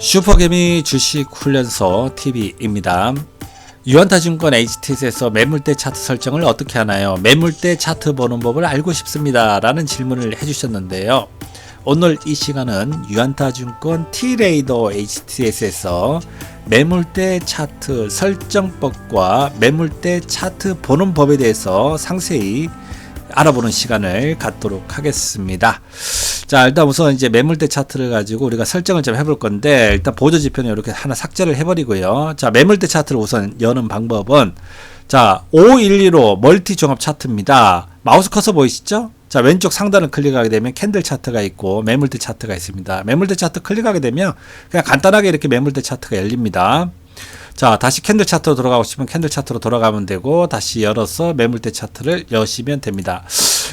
슈퍼개미 주식훈련소 TV입니다. 유한타증권 HTS에서 매물대 차트 설정을 어떻게 하나요? 매물대 차트 보는 법을 알고 싶습니다. 라는 질문을 해주셨는데요. 오늘 이 시간은 유한타증권 T레이더 HTS에서 매물대 차트 설정법과 매물대 차트 보는 법에 대해서 상세히 알아보는 시간을 갖도록 하겠습니다. 자, 일단 우선 이제 매물대 차트를 가지고 우리가 설정을 좀 해볼 건데, 일단 보조 지표는 이렇게 하나 삭제를 해버리고요. 자, 매물대 차트를 우선 여는 방법은, 자, 5115 멀티 종합 차트입니다. 마우스 커서 보이시죠? 자, 왼쪽 상단을 클릭하게 되면 캔들 차트가 있고 매물대 차트가 있습니다. 매물대 차트 클릭하게 되면 그냥 간단하게 이렇게 매물대 차트가 열립니다. 자, 다시 캔들 차트로 돌아가고 싶으면 캔들 차트로 돌아가면 되고, 다시 열어서 매물대 차트를 여시면 됩니다.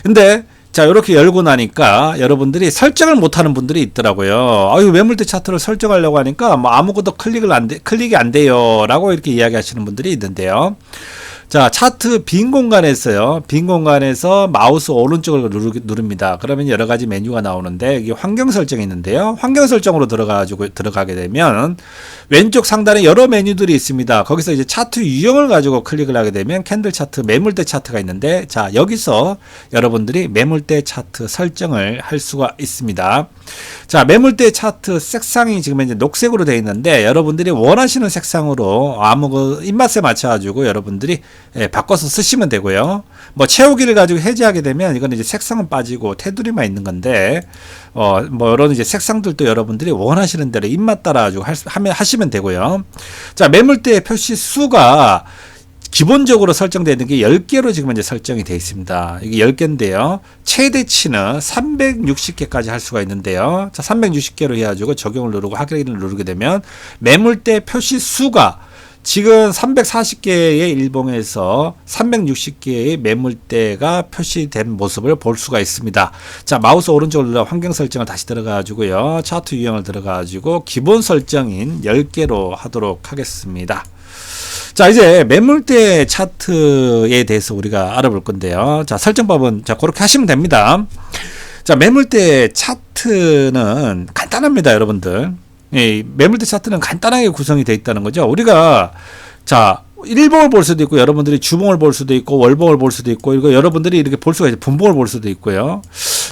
근데 자, 이렇게 열고 나니까 여러분들이 설정을 못하는 분들이 있더라고요. 아유, 매물대 차트를 설정하려고 하니까 뭐 아무것도 클릭이 안 돼요 라고 이렇게 이야기하시는 분들이 있는데요. 자, 차트 빈 공간에서요. 빈 공간에서 마우스 오른쪽을 누릅니다. 그러면 여러 가지 메뉴가 나오는데, 이게 환경 설정이 있는데요. 환경 설정으로 들어가게 되면 왼쪽 상단에 여러 메뉴들이 있습니다. 거기서 이제 차트 유형을 가지고 클릭을 하게 되면 캔들 차트, 매물대 차트가 있는데, 자, 여기서 여러분들이 매물대 차트 설정을 할 수가 있습니다. 자, 매물대 차트 색상이 지금 이제 녹색으로 되어 있는데, 여러분들이 원하시는 색상으로 입맛에 맞춰가지고 여러분들이 바꿔서 쓰시면 되고요. 뭐 채우기를 가지고 해제하게 되면 이건 이제 색상은 빠지고 테두리만 있는 건데, 뭐 이런 이제 색상들도 여러분들이 원하시는 대로 입맛 따라 가지고 하시면 되고요. 자, 매물대 표시 수가 기본적으로 설정되어 있는 게 10개로 지금 이제 설정이 되어 있습니다. 이게 10개인데요. 최대치는 360개까지 할 수가 있는데요. 자, 360개로 해가지고 적용을 누르고 확인을 누르게 되면 매물대 표시 수가 지금 340개의 일봉에서 360개의 매물대가 표시된 모습을 볼 수가 있습니다. 자, 마우스 오른쪽으로 눌러 환경 설정을 다시 들어가가지고요. 차트 유형을 들어가가지고 기본 설정인 10개로 하도록 하겠습니다. 자, 이제 매물대 차트에 대해서 우리가 알아볼 건데요. 자, 설정법은 자, 그렇게 하시면 됩니다. 자, 매물대 차트는 간단합니다, 여러분들. 이 매물대 차트는 간단하게 구성이 되어 있다는 거죠. 우리가 자, 일봉을 볼 수도 있고, 여러분들이 주봉을 볼 수도 있고, 월봉을 볼 수도 있고, 이거 여러분들이 이렇게 볼 수가 있고, 분봉을 볼 수도 있고요.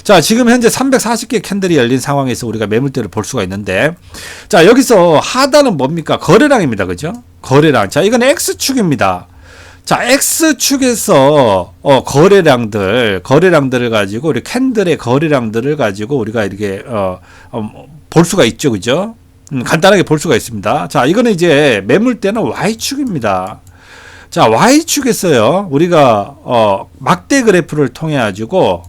자, 지금 현재 340개 캔들이 열린 상황에서 우리가 매물대를 볼 수가 있는데, 자, 여기서 하단은 뭡니까? 거래량입니다. 그죠? 거래량. 자, 이건 X축입니다. 자, X축에서 거래량들을 가지고, 우리 캔들의 거래량들을 가지고 우리가 이렇게 볼 수가 있죠. 그죠? 간단하게 볼 수가 있습니다. 자, 이거는 이제 매물대는 Y축입니다. 자, Y축에서요, 우리가 막대 그래프를 통해 가지고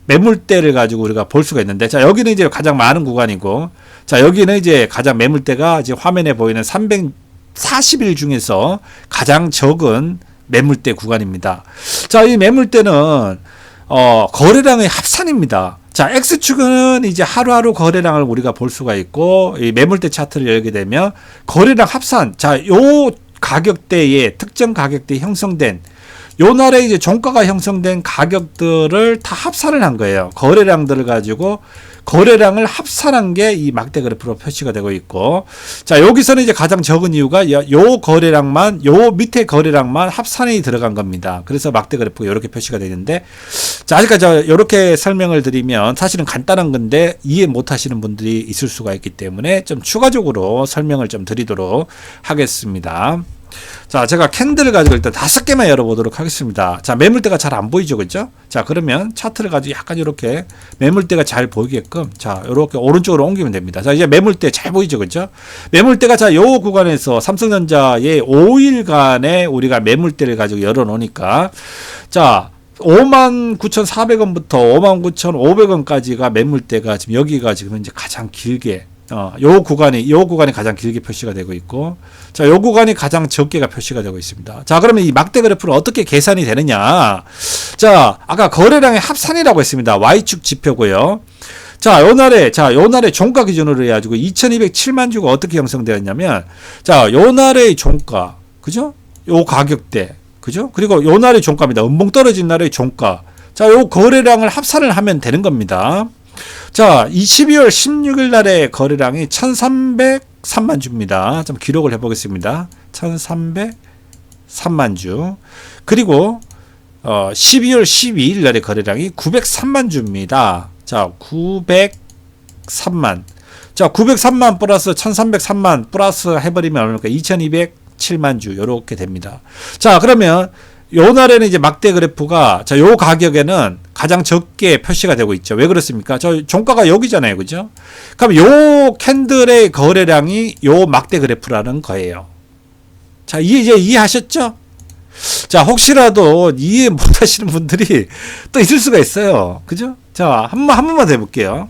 매물대를 가지고 우리가 볼 수가 있는데, 자, 여기는 이제 가장 많은 구간이고, 자, 여기는 이제 가장 매물대가 지금 화면에 보이는 340일 중에서 가장 적은 매물대 구간입니다. 자, 이 매물대는 거래량의 합산입니다. 자, X축은 이제 하루하루 거래량을 우리가 볼 수가 있고, 이 매물대 차트를 열게 되면 거래량 합산, 자, 요 가격대에 특정 가격대에 형성된 요 날에 이제 종가가 형성된 가격들을 다 합산을 한 거예요. 거래량들을 가지고 거래량을 합산한 게 이 막대 그래프로 표시가 되고 있고, 자, 여기서는 이제 가장 적은 이유가 요 거래량만, 요 밑에 거래량만 합산이 들어간 겁니다. 그래서 막대 그래프가 이렇게 표시가 되는데, 자, 아직까지 이렇게 설명을 드리면 사실은 간단한 건데 이해 못 하시는 분들이 있을 수가 있기 때문에 좀 추가적으로 설명을 좀 드리도록 하겠습니다. 자, 제가 캔들을 가지고 일단 5개만 열어보도록 하겠습니다. 자, 매물대가 잘 안 보이죠, 그죠? 자, 그러면 차트를 가지고 약간 이렇게 매물대가 잘 보이게끔, 자, 이렇게 오른쪽으로 옮기면 됩니다. 자, 이제 매물대 잘 보이죠, 그죠? 매물대가, 자, 요 구간에서 삼성전자의 5일간의 우리가 매물대를 가지고 열어놓으니까, 자, 59,400원부터 59,500원까지가 매물대가 지금 여기가 지금 현재 가장 길게, 요 구간이 가장 길게 표시가 되고 있고, 자, 요 구간이 가장 적게가 표시가 되고 있습니다. 자, 그러면 이 막대 그래프는 어떻게 계산이 되느냐? 자, 아까 거래량의 합산이라고 했습니다. Y축 지표고요. 자, 요 날에 종가 기준으로 해가지고 2207만 주가 어떻게 형성되었냐면, 자, 요 날의 종가, 그죠? 요 가격대, 그죠? 그리고 요 날의 종가입니다. 음봉 떨어진 날의 종가. 자, 요 거래량을 합산을 하면 되는 겁니다. 자, 12월 16일 날의 거래량이 1303만 주입니다. 좀 기록을 해보겠습니다. 1303만 주. 그리고 12월 12일 날의 거래량이 903만 주입니다. 자, 903만. 자, 903만 플러스 1303만 플러스 해버리면 얼마입니까? 2207만 주. 요렇게 됩니다. 자, 그러면 요 날에는 이제 막대 그래프가, 자, 요 가격에는 가장 적게 표시가 되고 있죠. 왜 그렇습니까? 저 종가가 여기잖아요. 그죠? 그럼 요 캔들의 거래량이 요 막대 그래프라는 거예요. 자, 이제 이해하셨죠? 자, 혹시라도 이해 못 하시는 분들이 또 있을 수가 있어요. 그죠? 자, 한 번만 더 해볼게요.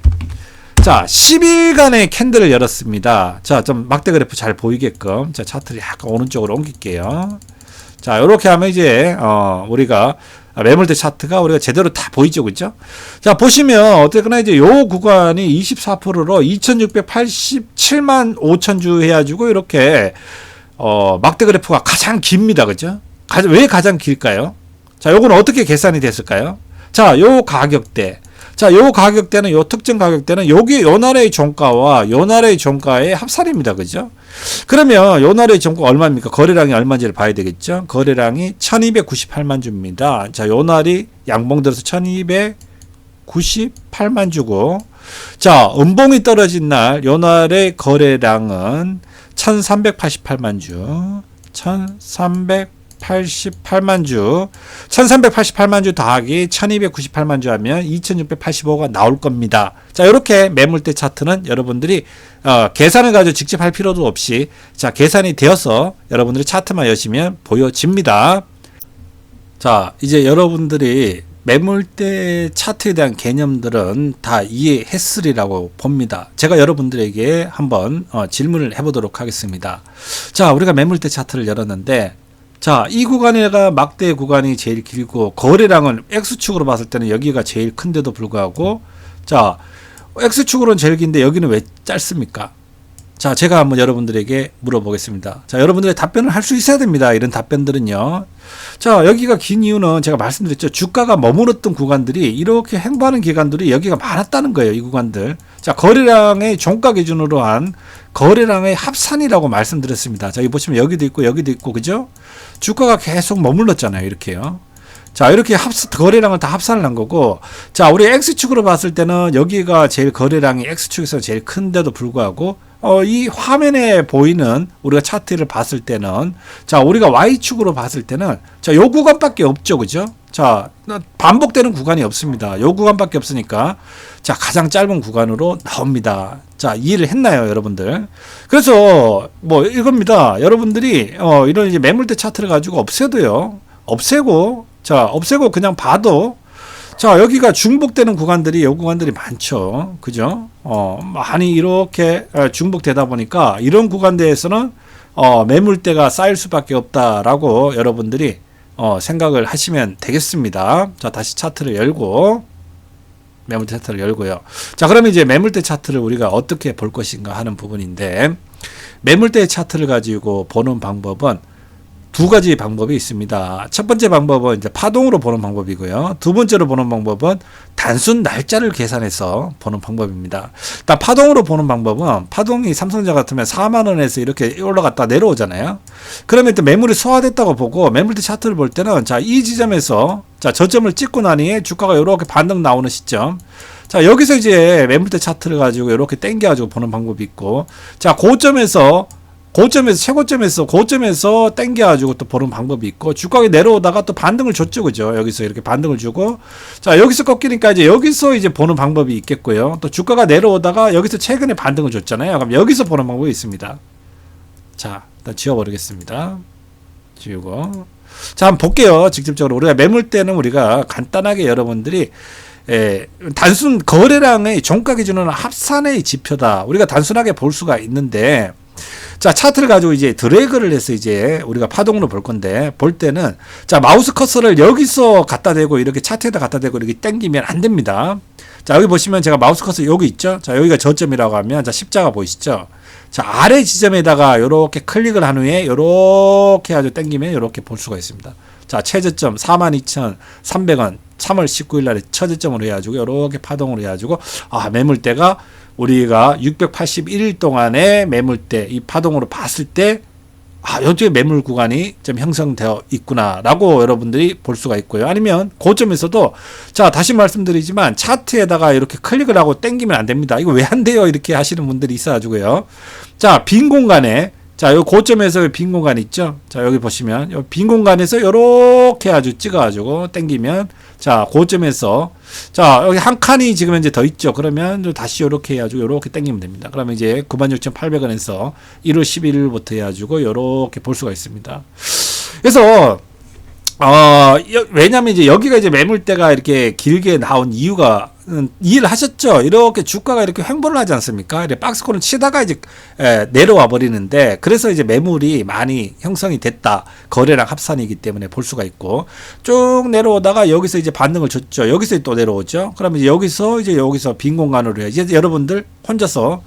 자, 10일간의 캔들을 열었습니다. 자, 좀 막대 그래프 잘 보이게끔. 자, 차트를 약간 오른쪽으로 옮길게요. 자, 요렇게 하면 이제, 우리가 매물대 차트가 우리가 제대로 다 보이죠. 그죠? 자, 보시면 어쨌거나 이제 요 구간이 24%로 2687만 5천 주 해가지고 이렇게, 막대 그래프가 가장 깁니다. 그죠? 왜 가장 길까요? 자, 요건 어떻게 계산이 됐을까요? 자, 요 가격대. 자, 요 가격대는, 요 특정 가격대는 여기 요 나라의 종가와 요 나라의 종가의 합산입니다. 그죠? 그러면 요 나라의 종가가 얼마입니까? 거래량이 얼마인지를 봐야 되겠죠? 거래량이 1298만 주입니다. 자, 요 날이 양봉 들어서 1298만 주고, 자, 음봉이 떨어진 날, 요 날의 거래량은 1388만 주, 1388만 주, 1388만 주 더하기 1298만 주 하면 2685가 나올 겁니다. 자, 이렇게 매물대 차트는 여러분들이 계산을 가지고 직접 할 필요도 없이, 자, 계산이 되어서 여러분들이 차트만 여시면 보여집니다. 자, 이제 여러분들이 매물대 차트에 대한 개념들은 다 이해했으리라고 봅니다. 제가 여러분들에게 한번 질문을 해보도록 하겠습니다. 자, 우리가 매물대 차트를 열었는데, 자, 이 구간에가 막대 구간이 제일 길고, 거래량은 X축으로 봤을 때는 여기가 제일 큰데도 불구하고, 자, X축으로는 제일 긴데 여기는 왜 짧습니까? 자, 제가 한번 여러분들에게 물어보겠습니다. 자, 여러분들의 답변을 할 수 있어야 됩니다. 이런 답변들은요. 자, 여기가 긴 이유는 제가 말씀드렸죠. 주가가 머물렀던 구간들이 이렇게 행보하는 기간들이 여기가 많았다는 거예요. 이 구간들. 자, 거래량의 종가 기준으로 한 거래량의 합산이라고 말씀드렸습니다. 자, 여기 보시면 여기도 있고, 그죠? 주가가 계속 머물렀잖아요. 이렇게요. 자, 이렇게 거래량을 다 합산을 한 거고, 자, 우리 X축으로 봤을 때는 여기가 제일 거래량이 X축에서 제일 큰데도 불구하고, 이 화면에 보이는 우리가 차트를 봤을 때는, 자, 우리가 Y축으로 봤을 때는, 자, 요 구간밖에 없죠. 그죠? 자, 반복되는 구간이 없습니다. 요 구간밖에 없으니까, 자, 가장 짧은 구간으로 나옵니다. 자, 이해를 했나요, 여러분들? 그래서, 뭐, 이겁니다. 여러분들이, 이런 이제 매물대 차트를 가지고 없애고 그냥 봐도, 자, 여기가 중복되는 구간들이, 요 구간들이 많죠. 그죠? 많이 이렇게 중복되다 보니까 이런 구간대에서는, 매물대가 쌓일 수밖에 없다라고 여러분들이, 생각을 하시면 되겠습니다. 자, 다시 차트를 열고, 매물대 차트를 열고요. 자, 그러면 이제 매물대 차트를 우리가 어떻게 볼 것인가 하는 부분인데, 매물대 차트를 가지고 보는 방법은 두 가지 방법이 있습니다. 첫 번째 방법은 이제 파동으로 보는 방법이고요. 두 번째로 보는 방법은 단순 날짜를 계산해서 보는 방법입니다. 일단 파동으로 보는 방법은, 파동이 삼성전자 같으면 4만 원에서 이렇게 올라갔다 내려오잖아요. 그러면 일단 매물이 소화됐다고 보고, 매물대 차트를 볼 때는, 자, 이 지점에서, 자, 저점을 찍고 나니 주가가 이렇게 반등 나오는 시점. 자, 여기서 이제 매물대 차트를 가지고 이렇게 당겨가지고 보는 방법이 있고, 자, 고점에서 당겨가지고 또 보는 방법이 있고, 주가가 내려오다가 또 반등을 줬죠. 그죠? 여기서 이렇게 반등을 주고, 자, 여기서 꺾이니까 이제 여기서 이제 보는 방법이 있겠고요. 또 주가가 내려오다가 여기서 최근에 반등을 줬잖아요. 그럼 여기서 보는 방법이 있습니다. 자, 일단 지워버리겠습니다. 지우고. 자, 한번 볼게요. 직접적으로. 우리가 매물대는 우리가 간단하게 여러분들이, 단순 거래량의 종가 기준은 합산의 지표다. 우리가 단순하게 볼 수가 있는데, 자, 차트를 가지고 이제 드래그를 해서 이제 우리가 파동으로 볼 건데, 볼 때는, 자, 마우스 커서를 여기서 갖다 대고 이렇게 차트에다 갖다 대고 이렇게 당기면 안 됩니다. 자, 여기 보시면 제가 마우스 커서 여기 있죠? 자, 여기가 저점이라고 하면, 자, 십자가 보이시죠? 자, 아래 지점에다가 요렇게 클릭을 한 후에 요렇게 아주 당기면 요렇게 볼 수가 있습니다. 자, 최저점 42,300원. 3월 19일 날에 처제점으로 해가지고 이렇게 파동으로 해가지고 매물대가 우리가 681일 동안의 매물대 이 파동으로 봤을 때 이쪽에 매물 구간이 좀 형성되어 있구나라고 여러분들이 볼 수가 있고요. 아니면 고점에서도 자 다시 말씀드리지만 차트에다가 이렇게 클릭을 하고 당기면 안 됩니다. 이거 왜 안 돼요? 이렇게 하시는 분들이 있어가지고요. 자 빈 공간에 자, 요 고점에서 빈 공간 있죠? 자, 여기 보시면, 요 빈 공간에서 요렇게 아주 찍어가지고, 당기면, 자, 고점에서, 자, 여기 한 칸이 지금 현재 더 있죠? 그러면 다시 요렇게 해가지고, 요렇게 당기면 됩니다. 그러면 이제 96,800원에서 1월 11일부터 해가지고, 요렇게 볼 수가 있습니다. 그래서, 왜냐면 이제 여기가 이제 매물대가 이렇게 길게 나온 이유가 이해를 하셨죠? 이렇게 주가가 이렇게 횡보를 하지 않습니까? 이렇게 박스권을 치다가 이제 내려와 버리는데 그래서 이제 매물이 많이 형성이 됐다. 거래량 합산이기 때문에 볼 수가 있고 쭉 내려오다가 여기서 이제 반등을 줬죠. 여기서 또 내려오죠. 그러면 이제 여기서 빈 공간으로 해야지. 이제 여러분들 혼자서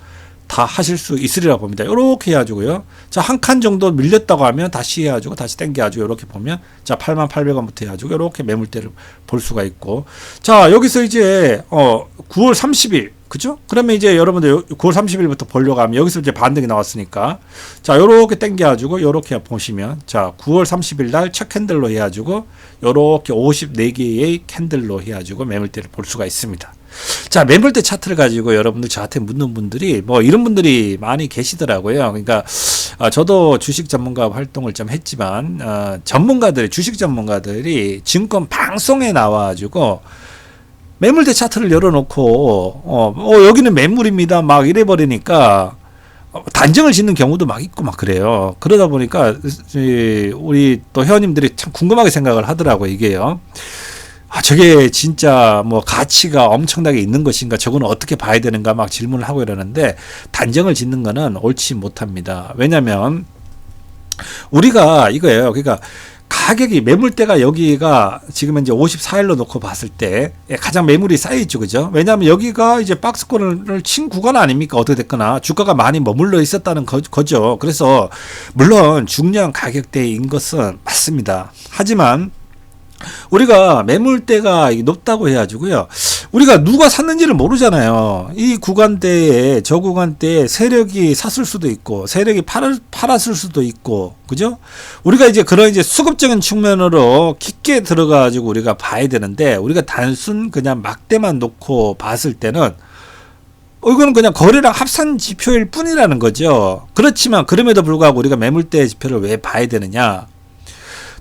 다 하실 수 있으리라 봅니다. 이렇게 해가지고요. 자, 한 칸 정도 밀렸다고 하면 다시 해가지고 다시 당겨가지고 이렇게 보면 자, 88,800원부터 해가지고 이렇게 매물대를 볼 수가 있고 자, 여기서 이제 9월 30일 그죠? 그러면 이제 여러분들 9월 30일부터 보려고 하면 여기서 이제 반등이 나왔으니까 자, 요렇게 당겨가지고 요렇게 보시면 자, 9월 30일 날 첫 캔들로 해가지고 요렇게 54개의 캔들로 해가지고 매물대를 볼 수가 있습니다. 자, 매물대 차트를 가지고 여러분들 저한테 묻는 분들이 뭐 이런 분들이 많이 계시더라고요. 그러니까 저도 주식 전문가 활동을 좀 했지만 주식 전문가들이 증권 방송에 나와가지고 매물대 차트를 열어놓고 여기는 매물입니다 막 이래 버리니까 단정을 짓는 경우도 막 있고 막 그래요. 그러다 보니까 우리 또 회원님들이 참 궁금하게 생각을 하더라고요. 이게요. 저게 진짜 뭐 가치가 엄청나게 있는 것인가 저거는 어떻게 봐야 되는가 막 질문을 하고 이러는데 단정을 짓는 거는 옳지 못합니다. 왜냐면 우리가 이거예요. 그러니까 가격이 매물대가 여기가 지금 이제 54일로 놓고 봤을 때 가장 매물이 쌓여있죠. 그죠? 왜냐하면 여기가 이제 박스권을 친 구간 아닙니까? 어떻게 됐거나 주가가 많이 머물러 있었다는 거죠. 그래서 물론 중요한 가격대인 것은 맞습니다. 하지만 우리가 매물대가 높다고 해가지고요. 우리가 누가 샀는지를 모르잖아요. 이 구간대에 저 구간대에 세력이 샀을 수도 있고 세력이 팔았을 수도 있고 그죠? 우리가 이제 그런 이제 수급적인 측면으로 깊게 들어가가지고 우리가 봐야 되는데 우리가 단순 그냥 막대만 놓고 봤을 때는 이거는 그냥 거래량 합산 지표일 뿐이라는 거죠. 그렇지만 그럼에도 불구하고 우리가 매물대 지표를 왜 봐야 되느냐?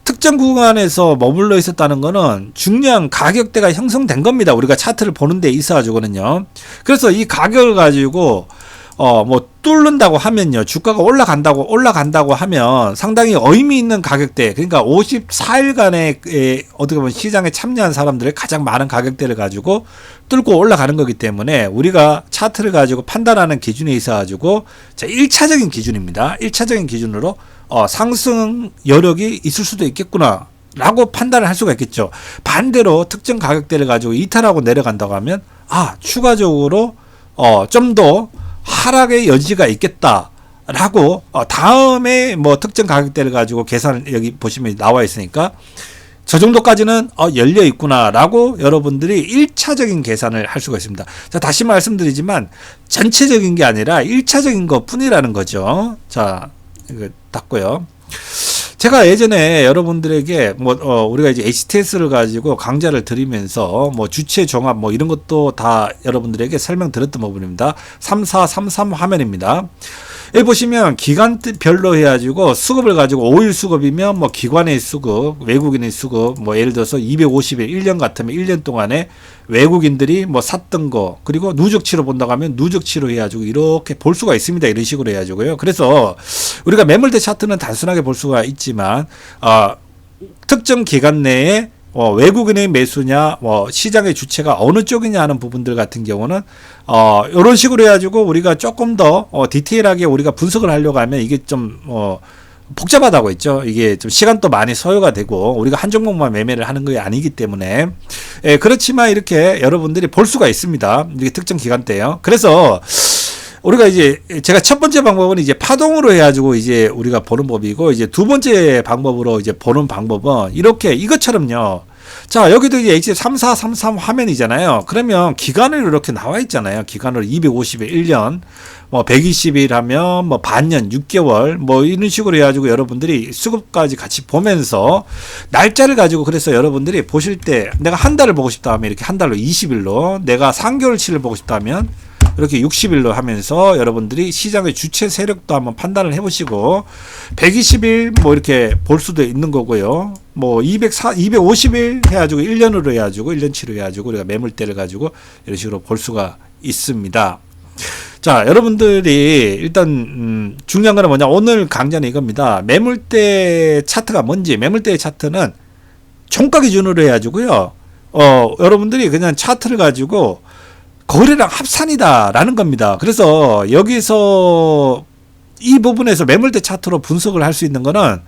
특정 구간에서 머물러 있었다는 거는 중요한 가격대가 형성된 겁니다. 우리가 차트를 보는 데 있어 가지고는요. 그래서 이 가격을 가지고 뭐 뚫는다고 하면요. 주가가 올라간다고 하면 상당히 의미 있는 가격대. 그러니까 54일간의 어떻게 보면 시장에 참여한 사람들의 가장 많은 가격대를 가지고 뚫고 올라가는 거기 때문에 우리가 차트를 가지고 판단하는 기준에 있어 가지고 1차적인 기준입니다. 1차적인 기준으로 상승 여력이 있을 수도 있겠구나 라고 판단을 할 수가 있겠죠. 반대로 특정 가격대를 가지고 이탈하고 내려간다고 하면 추가적으로 좀 더 하락의 여지가 있겠다 라고 다음에 뭐 특정 가격대를 가지고 계산을 여기 보시면 나와 있으니까 저 정도까지는 열려 있구나 라고 여러분들이 1차적인 계산을 할 수가 있습니다. 자, 다시 말씀드리지만 전체적인 게 아니라 1차적인 것 뿐이라는 거죠. 자, 이거 닫고요. 제가 예전에 여러분들에게 우리가 이제 HTS를 가지고 강좌를 드리면서 주체 종합 이런 것도 다 여러분들에게 설명드렸던 부분입니다. 3433 화면입니다. 여기 보시면 기간별로 해가지고 수급을 가지고 5일 수급이면 기관의 수급, 외국인의 수급, 예를 들어서 250일, 1년 같으면 1년 동안에 외국인들이 샀던 거, 그리고 누적치로 본다고 하면 누적치로 해가지고 이렇게 볼 수가 있습니다. 이런 식으로 해가지고요. 그래서 우리가 매물대 차트는 단순하게 볼 수가 있지만, 특정 기간 내에 외국인의 매수냐, 시장의 주체가 어느 쪽이냐 하는 부분들 같은 경우는, 이런 식으로 해가지고 우리가 조금 더, 디테일하게 우리가 분석을 하려고 하면 이게 좀, 복잡하다고 했죠. 이게 좀 시간도 많이 소요가 되고, 우리가 한 종목만 매매를 하는 게 아니기 때문에, 그렇지만 이렇게 여러분들이 볼 수가 있습니다. 이게 특정 기간대요. 그래서, 우리가 이제 제가 첫 번째 방법은 이제 파동으로 해가지고 이제 우리가 보는 법이고 이제 두 번째 방법으로 이제 보는 방법은 이렇게 이것처럼요. 자, 여기도 이제 H3433 화면이잖아요. 그러면 기간으로 이렇게 나와 있잖아요. 기간으로 250에 1년, 뭐 120일 하면 뭐 반년, 6개월, 뭐 이런 식으로 해가지고 여러분들이 수급까지 같이 보면서 날짜를 가지고, 그래서 여러분들이 보실 때 내가 한 달을 보고 싶다 하면 이렇게 한 달로 20일로, 내가 3개월치를 보고 싶다 하면 이렇게 60일로 하면서 여러분들이 시장의 주체 세력도 한번 판단을 해보시고, 120일 뭐 이렇게 볼 수도 있는 거고요. 뭐 250일 해가지고 1년으로 해가지고 1년치로 해가지고 우리가 매물대를 가지고 이런 식으로 볼 수가 있습니다. 자, 여러분들이 일단 중요한 거는 뭐냐, 오늘 강좌는 이겁니다. 매물대 차트가 뭔지, 매물대 차트는 종가 기준으로 해가지고요. 여러분들이 그냥 차트를 가지고 거래량 합산이다라는 겁니다. 그래서 여기서 이 부분에서 매물대 차트로 분석을 할 수 있는 거는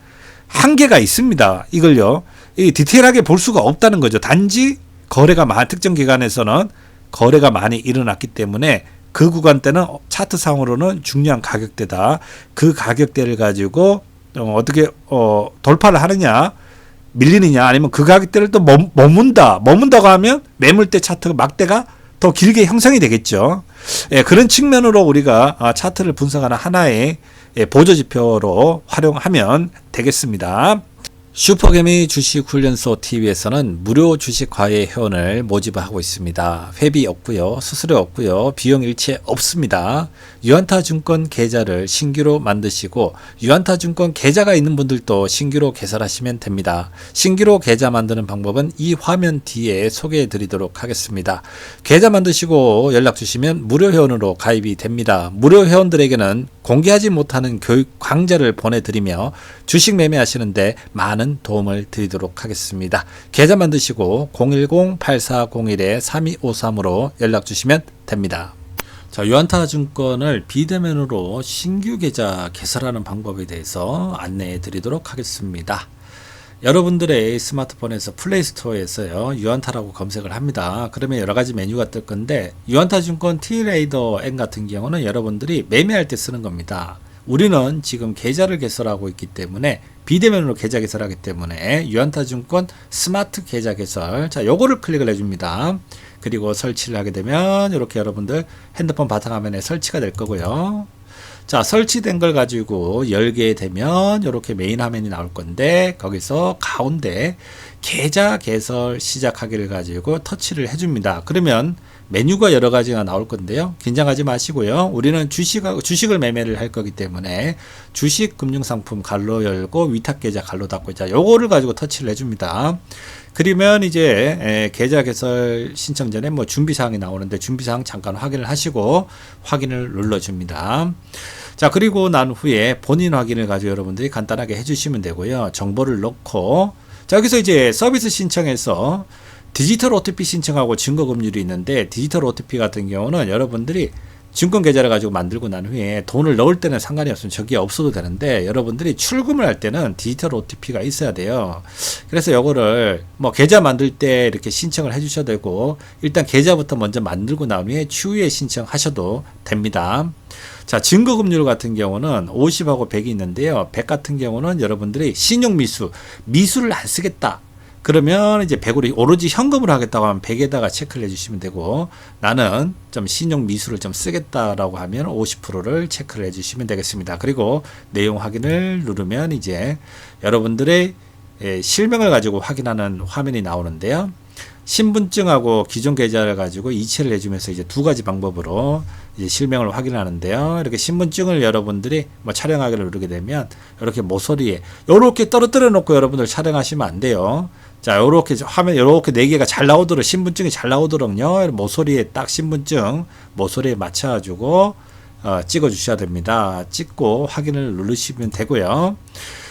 한계가 있습니다. 이걸요, 이 디테일하게 볼 수가 없다는 거죠. 단지 거래가 특정 기간에서는 거래가 많이 일어났기 때문에 그 구간대는 차트상으로는 중요한 가격대다. 그 가격대를 가지고 어떻게 돌파를 하느냐, 밀리느냐, 아니면 그 가격대를 또 머문다고 하면 매물대 차트 막대가 더 길게 형성이 되겠죠. 예, 그런 측면으로 우리가 차트를 분석하는 하나의 보조지표로 활용하면 되겠습니다. 슈퍼개미 주식훈련소 TV에서는 무료 주식 과외 회원을 모집하고 있습니다. 회비 없고요, 수수료 없고요, 비용 일체 없습니다. 유한타증권 계좌를 신규로 만드시고, 유한타증권 계좌가 있는 분들도 신규로 개설하시면 됩니다. 신규로 계좌 만드는 방법은 이 화면 뒤에 소개해 드리도록 하겠습니다. 계좌 만드시고 연락 주시면 무료 회원으로 가입이 됩니다. 무료 회원들에게는 공개하지 못하는 교육 강좌를 보내드리며 주식 매매하시는데 많은 도움을 드리도록 하겠습니다. 계좌 만드시고 010-8401-3253으로 연락 주시면 됩니다. 자, 유한타증권을 비대면으로 신규 계좌 개설하는 방법에 대해서 안내해 드리도록 하겠습니다. 여러분들의 스마트폰에서 플레이스토어에서요, 유한타라고 검색을 합니다. 그러면 여러 가지 메뉴가 뜰 건데, 유한타증권 T레이더 N 같은 경우는 여러분들이 매매할 때 쓰는 겁니다. 우리는 지금 계좌를 개설하고 있기 때문에, 비대면으로 계좌 개설하기 때문에 유한타증권 스마트 계좌 개설, 자, 요거를 클릭을 해줍니다. 그리고 설치를 하게 되면 이렇게 여러분들 핸드폰 바탕화면에 설치가 될 거고요. 자, 설치된 걸 가지고 열게 되면 이렇게 메인 화면이 나올 건데, 거기서 가운데 계좌 개설 시작하기를 가지고 터치를 해줍니다. 그러면 메뉴가 여러 가지가 나올 건데요, 긴장하지 마시고요. 우리는 주식을 매매를 할 거기 때문에 주식 금융상품 갈로 열고 위탁 계좌 갈로 닫고, 자, 요거를 가지고 터치를 해줍니다. 그러면 이제 계좌 개설 신청 전에 뭐 준비사항이 나오는데, 준비사항 잠깐 확인을 하시고 확인을 눌러줍니다. 자, 그리고 난 후에 본인 확인을 가지고 여러분들이 간단하게 해주시면 되고요. 정보를 넣고, 자, 여기서 이제 서비스 신청에서 디지털 OTP 신청하고 증거금융이 있는데, 디지털 OTP 같은 경우는 여러분들이 증권 계좌를 가지고 만들고 난 후에 돈을 넣을 때는 상관이 없으면 저게 없어도 되는데, 여러분들이 출금을 할 때는 디지털 OTP가 있어야 돼요. 그래서 요거를 뭐 계좌 만들 때 이렇게 신청을 해 주셔도 되고, 일단 계좌부터 먼저 만들고 난 후에 추후에 신청하셔도 됩니다. 자, 증거금융 같은 경우는 50하고 100이 있는데요. 100 같은 경우는 여러분들이 미수를 안 쓰겠다, 그러면 이제 100으로 오로지 현금으로 하겠다고 하면 100에다가 체크를 해주시면 되고, 나는 좀 신용 미수를 좀 쓰겠다라고 하면 50%를 체크를 해주시면 되겠습니다. 그리고 내용 확인을 누르면 이제 여러분들의 실명을 가지고 확인하는 화면이 나오는데요. 신분증하고 기존 계좌를 가지고 이체를 해주면서 이제 두 가지 방법으로 이제 실명을 확인하는데요. 이렇게 신분증을 여러분들이 뭐 촬영하기를 누르게 되면 이렇게 모서리에 이렇게 떨어뜨려 놓고 여러분들 촬영하시면 안 돼요. 자, 요렇게 화면 요렇게 4개가 잘 나오도록, 신분증이 잘 나오도록요, 모서리에 딱 신분증 모서리에 맞춰가지고 찍어 주셔야 됩니다. 찍고 확인을 누르시면 되고요.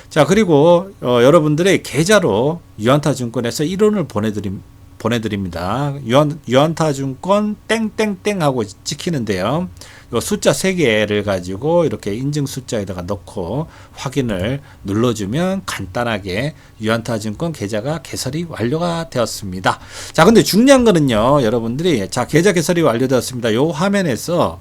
자, 그리고 여러분들의 계좌로 유한타증권에서 1원을 보내드립니다. 유한타증권 땡땡땡 하고 찍히는데요. 요 숫자 3개를 가지고 이렇게 인증 숫자에다가 넣고 확인을 눌러주면 간단하게 유한타증권 계좌가 개설이 완료가 되었습니다. 자, 근데 중요한 거는요, 여러분들이, 자, 계좌 개설이 완료되었습니다. 요 화면에서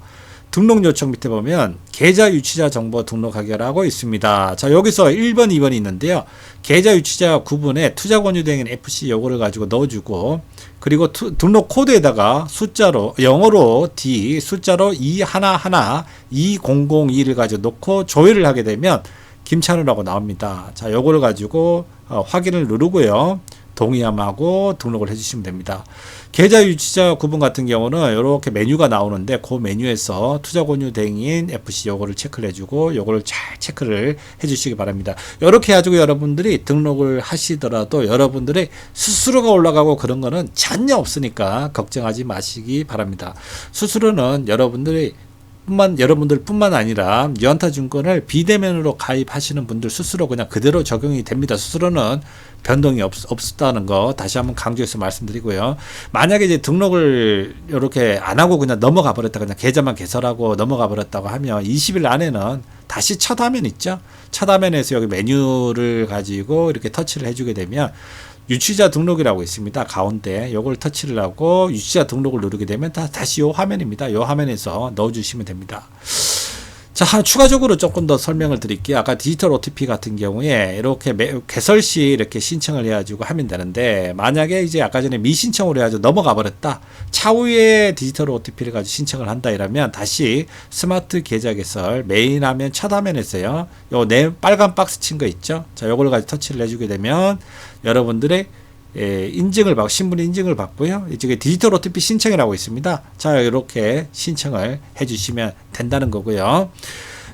등록 요청 밑에 보면 계좌 유치자 정보 등록하기라고 있습니다. 자, 여기서 1번, 2번이 있는데요. 계좌 유치자 구분에 투자 권유 대행인 FC 요거를 가지고 넣어주고, 그리고 등록 코드에다가 숫자로 영어로 D 숫자로 211 2002를 가지고 넣고 조회를 하게 되면 김찬우라고 나옵니다. 자, 요거를 가지고 확인을 누르고요. 동의함하고 등록을 해주시면 됩니다. 계좌 유치자 구분 같은 경우는 이렇게 메뉴가 나오는데 그 메뉴에서 투자 권유 대행인 FC 요거를 체크를 해주고 요거를 잘 체크를 해주시기 바랍니다. 이렇게 해가지고 여러분들이 등록을 하시더라도 여러분들의 수수료가 올라가고 그런 거는 전혀 없으니까 걱정하지 마시기 바랍니다. 수수료는 여러분들뿐만 아니라 유한타증권을 비대면으로 가입하시는 분들 수수료 그냥 그대로 적용이 됩니다. 수수료는 변동이 없다는 거 다시 한번 강조해서 말씀드리고요. 만약에 이제 등록을 이렇게 안 하고 그냥 넘어가 버렸다, 그냥 계좌만 개설하고 넘어가 버렸다고 하면 20일 안에는 다시 첫 화면 있죠? 첫 화면에서 여기 메뉴를 가지고 이렇게 터치를 해주게 되면 유치자 등록이라고 있습니다. 가운데 요걸 터치를 하고 유치자 등록을 누르게 되면 다시 요 화면입니다. 요 화면에서 넣어주시면 됩니다. 자, 추가적으로 조금 더 설명을 드릴게요. 아까 디지털 OTP 같은 경우에 이렇게 개설 시 이렇게 신청을 해가지고 하면 되는데, 만약에 이제 아까 전에 미신청으로 해가지고 넘어가 버렸다, 차후에 디지털 OTP를 가지고 신청을 한다 이러면 다시 스마트 계좌 개설 메인 화면 첫 화면에서요, 요 빨간 박스 친 거 있죠? 자, 요걸 가지고 터치를 해주게 되면 여러분들의 인증을 받고, 신분 인증을 받고요. 이쪽에 디지털 OTP 신청이라고 있습니다. 자, 이렇게 신청을 해주시면 된다는 거고요.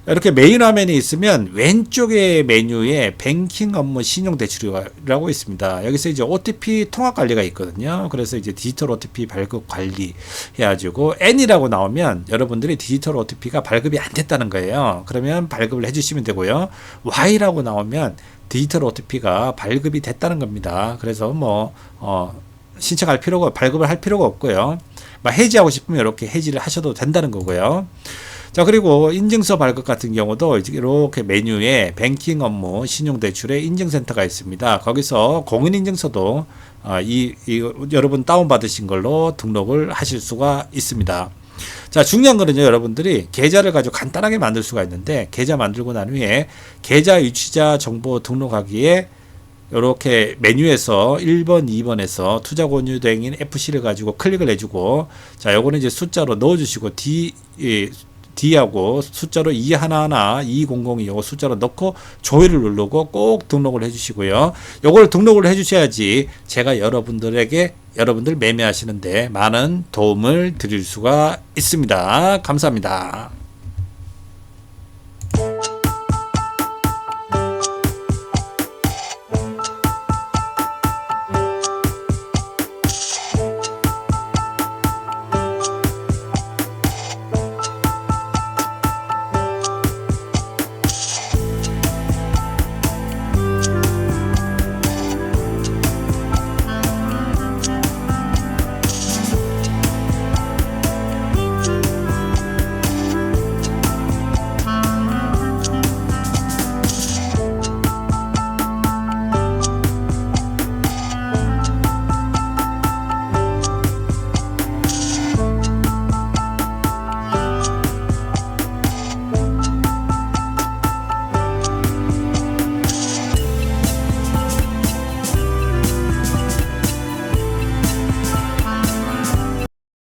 이렇게 메인 화면이 있으면 왼쪽에 메뉴에 뱅킹 업무 신용 대출이라고 있습니다. 여기서 이제 OTP 통합 관리가 있거든요. 그래서 이제 디지털 OTP 발급 관리 해가지고 N이라고 나오면 여러분들이 디지털 OTP가 발급이 안 됐다는 거예요. 그러면 발급을 해주시면 되고요. Y라고 나오면 디지털 OTP가 발급이 됐다는 겁니다. 그래서 신청할 필요가, 발급을 할 필요가 없고요. 해지하고 싶으면 이렇게 해지를 하셔도 된다는 거고요. 자, 그리고 인증서 발급 같은 경우도 이렇게 메뉴에 뱅킹 업무 신용대출의 인증센터가 있습니다. 거기서 공인인증서도 여러분 다운받으신 걸로 등록을 하실 수가 있습니다. 자, 중요한 거는요, 여러분들이 계좌를 가지고 간단하게 만들 수가 있는데, 계좌 만들고 난 후에 계좌 유치자 정보 등록하기에 이렇게 메뉴에서 1번, 2번에서 투자 권유 대행인 FC를 가지고 클릭을 해주고, 자, 요거는 이제 숫자로 넣어주시고 D하고 숫자로 211 2002 요거 숫자로 넣고 조회를 누르고 꼭 등록을 해주시고요. 요걸 등록을 해주셔야지 제가 여러분들 매매하시는데 많은 도움을 드릴 수가 있습니다. 감사합니다.